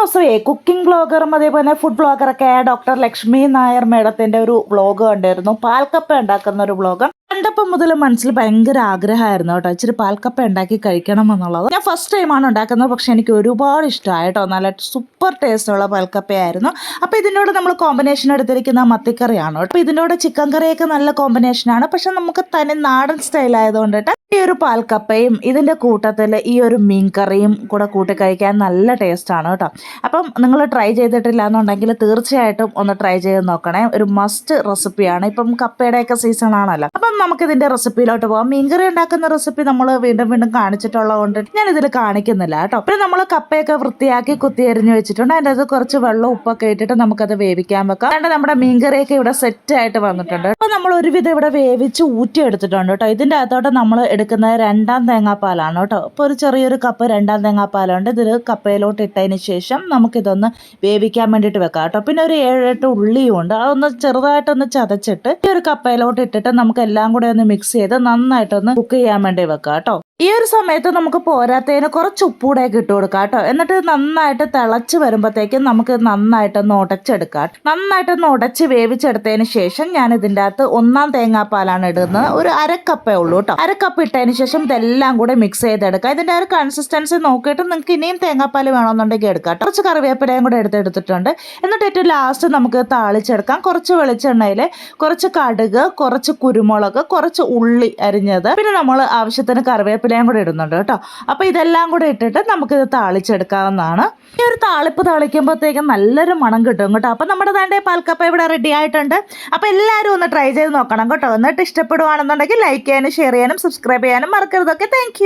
ദിവസമേ കുക്കിംഗ് വ്ളോഗറും അതേപോലെ ഫുഡ് വ്ളോഗറൊക്കെ ആയ ഡോക്ടർ ലക്ഷ്മി നായർ മേഡത്തിന്റെ ഒരു വ്ളോഗ് കണ്ടായിരുന്നു. പാൽക്കപ്പ ഉണ്ടാക്കുന്ന ഒരു വ്ളോഗ് കണ്ടപ്പോൾ മുതൽ മനസ്സിൽ ഭയങ്കര ആഗ്രഹമായിരുന്നു കേട്ടോ, ഇച്ചിരി പാൽക്കപ്പ ഉണ്ടാക്കി കഴിക്കണം എന്നുള്ളത്. ഞാൻ ഫസ്റ്റ് ടൈമാണ് ഉണ്ടാക്കുന്നത്, പക്ഷെ എനിക്ക് ഒരുപാട് ഇഷ്ടമായി കേട്ടോ. നല്ല സൂപ്പർ ടേസ്റ്റുള്ള പാൽക്കപ്പയായിരുന്നു. അപ്പോൾ ഇതിനോട് നമ്മൾ കോമ്പിനേഷൻ എടുത്തിരിക്കുന്ന മത്തിക്കറിയാണ് കേട്ടോ. അപ്പോൾ ഇതിനോട് ചിക്കൻ കറിയൊക്കെ നല്ല കോമ്പിനേഷനാണ്, പക്ഷെ നമുക്ക് തനി നാടൻ സ്റ്റൈൽ ആയതുകൊണ്ടിട്ട് ഈ ഒരു പാൽക്കപ്പയും ഇതിൻ്റെ കൂട്ടത്തിൽ ഈ ഒരു മീൻ കറിയും കൂടെ കൂട്ടി കഴിക്കാൻ നല്ല ടേസ്റ്റാണ് കേട്ടോ. അപ്പം നിങ്ങൾ ട്രൈ ചെയ്തിട്ടില്ല എന്നുണ്ടെങ്കിൽ തീർച്ചയായിട്ടും ഒന്ന് ട്രൈ ചെയ്ത് നോക്കണേ. ഒരു മസ്റ്റ് റെസിപ്പിയാണ്. ഇപ്പം കപ്പയുടെയൊക്കെ സീസൺ ആണല്ലോ. അപ്പം നമുക്കിതിൻ്റെ റെസിപ്പിയിലോട്ട് പോകാം. മീൻകറി ഉണ്ടാക്കുന്ന റെസിപ്പി നമ്മൾ വീണ്ടും വീണ്ടും കാണിച്ചിട്ടുള്ളത് കൊണ്ട് ഞാൻ ഇതിൽ കാണിക്കുന്നില്ല കേട്ടോ. പിന്നെ നമ്മൾ കപ്പയൊക്കെ വൃത്തിയാക്കി കുത്തി എരിഞ്ഞ് വെച്ചിട്ടുണ്ട്. അതിൻ്റെ അത് കുറച്ച് വെള്ളം ഉപ്പൊക്കെ ഇട്ടിട്ട് നമുക്കത് വേവിക്കാൻ വെക്കാം. അതുകൊണ്ട് നമ്മുടെ മീൻകറിയൊക്കെ ഇവിടെ സെറ്റായിട്ട് വന്നിട്ടുണ്ട്. അപ്പം നമ്മൾ ഒരുവിധം ഇവിടെ വേവിച്ച് ഊറ്റി എടുത്തിട്ടുണ്ട് കേട്ടോ. ഇതിൻ്റെ അകത്തോട്ട് നമ്മൾ എടുക്കുന്നത് രണ്ടാം തേങ്ങാപ്പാലാണ് കേട്ടോ. അപ്പോൾ ഒരു ചെറിയൊരു കപ്പ് രണ്ടാം തേങ്ങാപ്പാലുണ്ട്. ഇതിൽ കപ്പയിലോട്ട് ഇട്ടതിന് ശേഷം നമുക്കിതൊന്ന് വേവിക്കാൻ വേണ്ടിയിട്ട് വെക്കാം കേട്ടോ. പിന്നെ ഒരു 7-8 ഉള്ളിയും ഉണ്ട്. അതൊന്ന് ചെറുതായിട്ടൊന്ന് ചതച്ചിട്ട് ഈ ഒരു കപ്പയിലോട്ട് ഇട്ടിട്ട് നമുക്ക് എല്ലാം കൂടെ ഒന്ന് മിക്സ് ചെയ്ത് നന്നായിട്ടൊന്ന് കുക്ക് ചെയ്യാൻ വേണ്ടി വെക്കാം കേട്ടോ. ഈ ഒരു സമയത്ത് നമുക്ക് പോരാത്തതിന് കുറച്ച് ഉപ്പൂടെയൊക്കെ ഇട്ട് കൊടുക്കാം കേട്ടോ. എന്നിട്ട് നന്നായിട്ട് തിളച്ച് വരുമ്പോഴത്തേക്കും നമുക്ക് നന്നായിട്ടൊന്ന് ഉടച്ചെടുക്കാം. നന്നായിട്ടൊന്ന് ഉടച്ച് വേവിച്ചെടുത്തതിന് ശേഷം ഞാൻ ഇതിൻ്റെ അകത്ത് ഒന്നാം തേങ്ങാപ്പാലാണ് ഇടുന്നത്. ഒരു അരക്കപ്പേ ഉള്ളൂ കേട്ടോ. അരക്കപ്പ് ഇട്ടതിന് ശേഷം ഇതെല്ലാം കൂടെ മിക്സ് ചെയ്തെടുക്കാം. ഇതിൻ്റെ ഒരു കൺസിസ്റ്റൻസി നോക്കിയിട്ട് നിങ്ങൾക്ക് ഇനിയും തേങ്ങാപ്പാൽ വേണമെന്നുണ്ടെങ്കിൽ എടുക്കാം. കുറച്ച് കറിവേപ്പിലയും കൂടെ എടുത്തിട്ടുണ്ട്. എന്നിട്ട് ഏറ്റവും ലാസ്റ്റ് നമുക്ക് താളിച്ചെടുക്കാം. കുറച്ച് വെളിച്ചെണ്ണയിൽ കുറച്ച് കടുക്, കുറച്ച് കുരുമുളക്, കുറച്ച് ഉള്ളി അരിഞ്ഞത്, പിന്നെ നമ്മൾ ആവശ്യത്തിന് കറിവേപ്പിലയും കൂടെ ഇടുന്നുണ്ട് കേട്ടോ. അപ്പോൾ ഇതെല്ലാം കൂടെ ഇട്ടിട്ട് നമുക്കിത് താളിച്ചെടുക്കാവുന്നതാണ്. ഈ ഒരു താളിപ്പ് താളിക്കുമ്പോഴത്തേക്കും നല്ലൊരു മണം കിട്ടും കേട്ടോ. അപ്പോൾ നമ്മുടെ തൻ്റെ പാൽക്കപ്പ ഇവിടെ റെഡി ആയിട്ടുണ്ട്. അപ്പോൾ എല്ലാവരും ഒന്ന് ട്രൈ ചെയ്ത് നോക്കണം കേട്ടോ. എന്നിട്ട് ഇഷ്ടപ്പെടുവാണെന്നുണ്ടെങ്കിൽ ലൈക്ക് ചെയ്യാനും ഷെയർ ചെയ്യാനും സബ്സ്ക്രൈബ് ചെയ്യാനും മറക്കരുതൊക്കെ. Thank you.